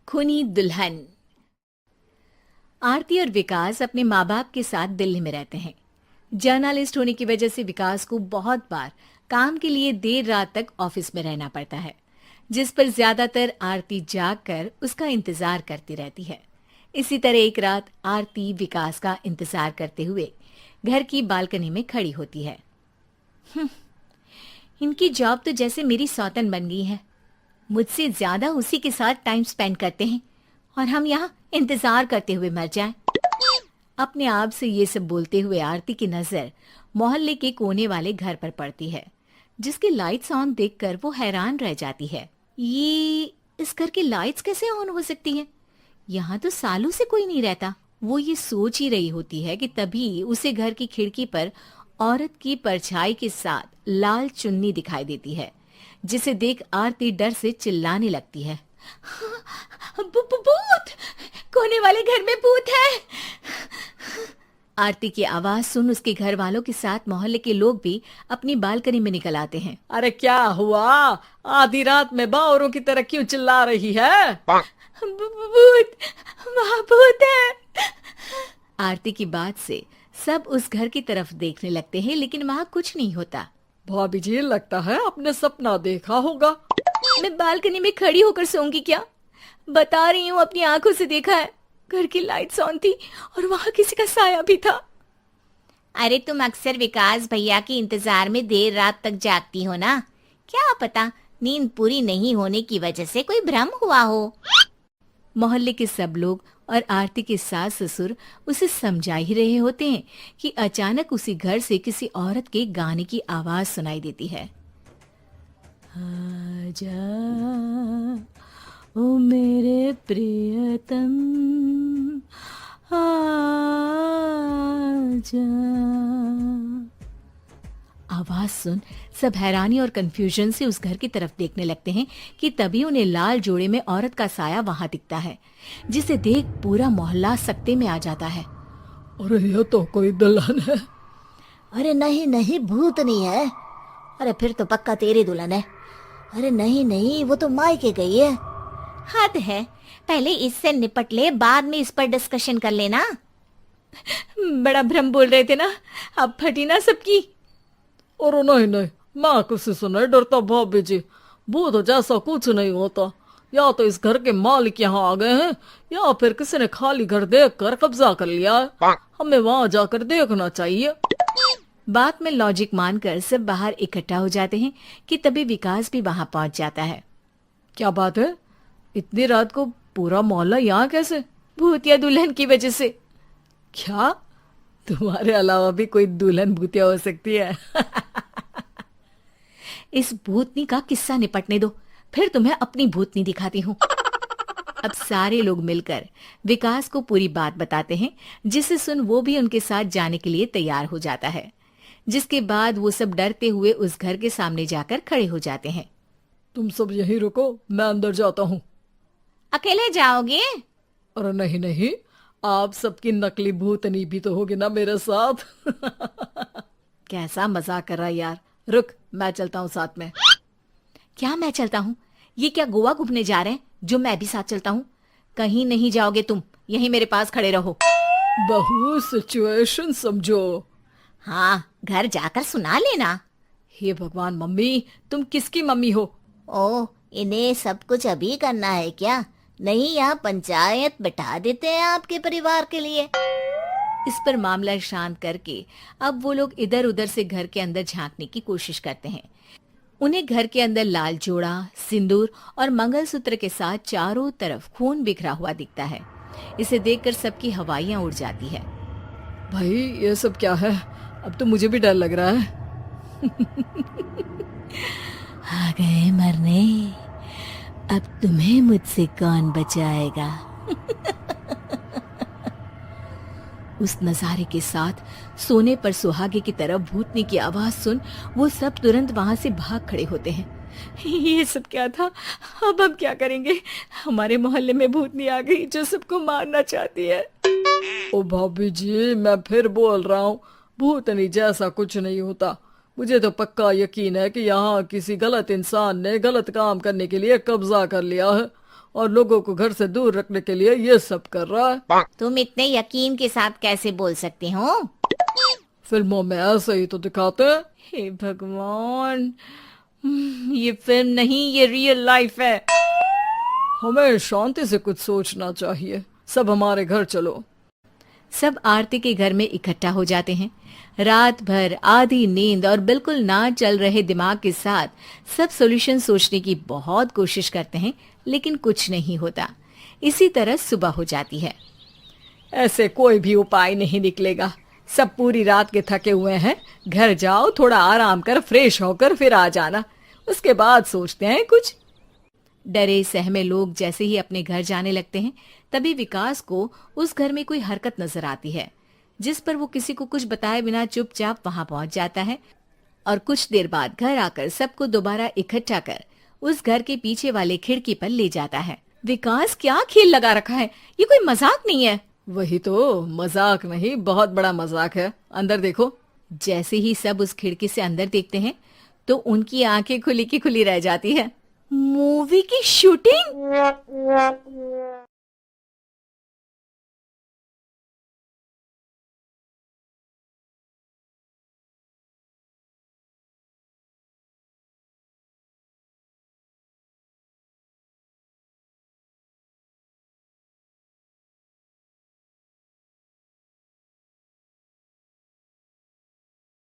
खूनी दुल्हन। आरती और विकास अपने माँ बाप के साथ दिल्ली में रहते हैं। जर्नलिस्ट होने की वजह से विकास को बहुत बार काम के लिए देर रात तक ऑफिस में रहना पड़ता है, जिस पर ज्यादातर आरती जाग कर उसका इंतजार करती रहती है। इसी तरह एक रात आरती विकास का इंतजार करते हुए घर की बालकनी में खड़ी होती है। इनकी जॉब तो जैसे मेरी सौतन बन गई है। मुझसे ज्यादा उसी के साथ टाइम स्पेंड करते हैं और हम यहाँ इंतजार करते हुए मर जाएं। अपने आप से ये सब बोलते हुए आरती की नजर मोहल्ले के कोने वाले घर पर पड़ती है, जिसकी लाइट्स ऑन देखकर वो हैरान रह जाती है। ये इस घर की लाइट्स कैसे ऑन हो सकती हैं? यहाँ तो सालों से कोई नहीं रहता। वो ये सोच ही रही होती है कि तभी उसे घर की खिड़की पर औरत की परछाई के साथ लाल चुन्नी दिखाई देती है, जिसे देख आरती डर से चिल्लाने लगती है। भूत! कोने वाले घर में भूत है! आरती की आवाज सुन उसके घर वालों के साथ मोहल्ले के लोग भी अपनी बालकनी में निकल आते हैं। अरे क्या हुआ? आधी रात में बावरों की तरह क्यों चिल्ला रही है? भूत! वहाँ भूत है! आरती की बात से सब उस घर की तरफ देखने लगते हैं, लेकिन वहाँ कुछ नहीं होता। भाभी जी, लगता है आपने सपना देखा होगा। मैं बालकनी में खड़ी होकर सोऊंगी क्या? बता रही हूँ, अपनी आंखों से देखा है। घर की लाइट्स ऑन थी और वहाँ किसी का साया भी था। अरे तुम अक्सर विकास भैया के इंतजार में देर रात तक जागती हो ना, क्या पता नींद पूरी नहीं होने की वजह से कोई भ्रम हुआ हो। मोहल्ले के सब लोग और आरती के सास ससुर उसे समझा ही रहे होते हैं कि अचानक उसी घर से किसी औरत के गाने की आवाज सुनाई देती है। आजा ओ मेरे प्रियतम आजा। आवाज सुन सब हैरानी और कंफ्यूजन से उस घर की तरफ देखने लगते हैं कि तभी उन्हें लाल जोड़े में औरत का साया वहां दिखता है, जिसे देख पूरा मोहल्ला सकते में आ जाता है। अरे ये तो कोई दुल्हन है। अरे नहीं नहीं, भूत नहीं है। अरे फिर तो पक्का तेरी दुल्हन है। अरे नहीं नहीं, वो तो मायके गई है। हद है, पहले इससे निपट ले, बाद में इस पर डिस्कशन कर लेना। बड़ा भ्रम बोल रहे थे ना, अब फटी ना सबकी। और नहीं नहीं, मैं किसी से नहीं डरता भाभी जी। भूत जैसा कुछ नहीं होता। या तो इस घर के मालिक यहाँ आ गए हैं, या फिर किसी ने खाली घर देख कर कब्जा कर लिया है। हमें वहाँ जाकर देखना चाहिए। बात में लॉजिक मानकर सब बाहर इकट्ठा हो जाते हैं कि तभी विकास भी वहां पहुंच जाता है। क्या बात है? इतनी रात को पूरा मोहल्ला यहाँ कैसे? भूतिया दुल्हन की वजह से। क्या तुम्हारे अलावा भी कोई दुल्हन भूतिया हो सकती है? इस भूतनी का किस्सा निपटने दो, फिर तुम्हें अपनी भूतनी दिखाती हूँ। अब सारे लोग मिलकर विकास को पूरी बात बताते हैं, जिसे सुन वो भी उनके साथ जाने के लिए तैयार हो जाता है। जिसके बाद वो सब डरते हुए उस घर के सामने जाकर खड़े हो जाते हैं। तुम सब यहीं रुको, मैं अंदर जाता हूँ। अकेले जाओगे? अरे नहीं नहीं, आप सबकी नकली भूतनी भी तो होगी ना मेरे साथ। कैसा मजाक कर रहा है यार। रुक, मैं चलता हूँ साथ में। क्या मैं चलता हूँ? ये क्या गोवा घूमने जा रहे हैं जो मैं भी साथ चलता हूँ? कहीं नहीं जाओगे तुम, यहीं मेरे पास खड़े रहो। बहू, सिचुएशन समझो। हाँ, घर जाकर सुना लेना। हे भगवान, मम्मी तुम किसकी मम्मी हो? ओ, इन्हें सब कुछ अभी करना है क्या? नहीं, यहाँ पंचायत बैठा देते हैं आपके परिवार के लिए। इस पर मामला शांत करके अब वो लोग इधर उधर से घर के अंदर झांकने की कोशिश करते हैं। उन्हें घर के अंदर लाल जोड़ा, सिंदूर और मंगलसूत्र के साथ चारों तरफ खून बिखरा हुआ दिखता है। इसे देखकर सबकी हवाइयां उड़ जाती है। भाई ये सब क्या है? अब तो मुझे भी डर लग रहा है। आ गए मरने, अब तुम्हें मुझसे कौन बचाएगा? उस नजारे के साथ सोने पर सुहागे की तरफ भूतनी की आवाज सुन वो सब तुरंत वहां से भाग खड़े होते हैं। ये सब क्या था? अब हम क्या करेंगे? हमारे मोहल्ले में भूतनी आ गई जो सबको मारना चाहती है। ओ भाभी जी, मैं फिर बोल रहा हूँ, भूतनी जैसा कुछ नहीं होता। मुझे तो पक्का यकीन है कि यहाँ किसी गलत इंसान ने गलत काम करने के लिए कब्जा कर लिया है और लोगों को घर से दूर रखने के लिए ये सब कर रहा है। तुम इतने यकीन के साथ कैसे बोल सकते हो? फिल्मों में ऐसे ही तो दिखाते हैं। हे भगवान, ये फिल्म नहीं, ये रियल लाइफ है। हमें शांति से कुछ सोचना चाहिए। सब हमारे घर चलो। सब आरती के घर में इकट्ठा हो जाते हैं। रात भर आधी नींद और बिल्कुल ना चल रहे दिमाग के साथ सब सॉल्यूशन सोचने की बहुत कोशिश करते हैं, लेकिन कुछ नहीं होता। इसी तरह सुबह हो जाती है। ऐसे कोई भी उपाय नहीं निकलेगा। सब पूरी रात के थके हुए हैं। घर जाओ, थोड़ा आराम कर, फ्रेश होकर फिर आ जाना, उसके बाद सोचते हैं कुछ। डरे सहमे लोग जैसे ही अपने घर जाने लगते हैं, तभी विकास को उस घर में कोई हरकत नजर आती है, जिस पर वो किसी को कुछ बताए बिना चुपचाप वहां पहुंच जाता है और कुछ देर बाद घर आकर सबको दोबारा इकट्ठा कर उस घर के पीछे वाले खिड़की पर ले जाता है। विकास, क्या खेल लगा रखा है? ये कोई मजाक नहीं है। वही तो, मजाक नहीं, बहुत बड़ा मजाक है। अंदर देखो। जैसे ही सब उस खिड़की से अंदर देखते हैं तो उनकी आंखें खुली की खुली रह जाती है। मूवी की शूटिंग!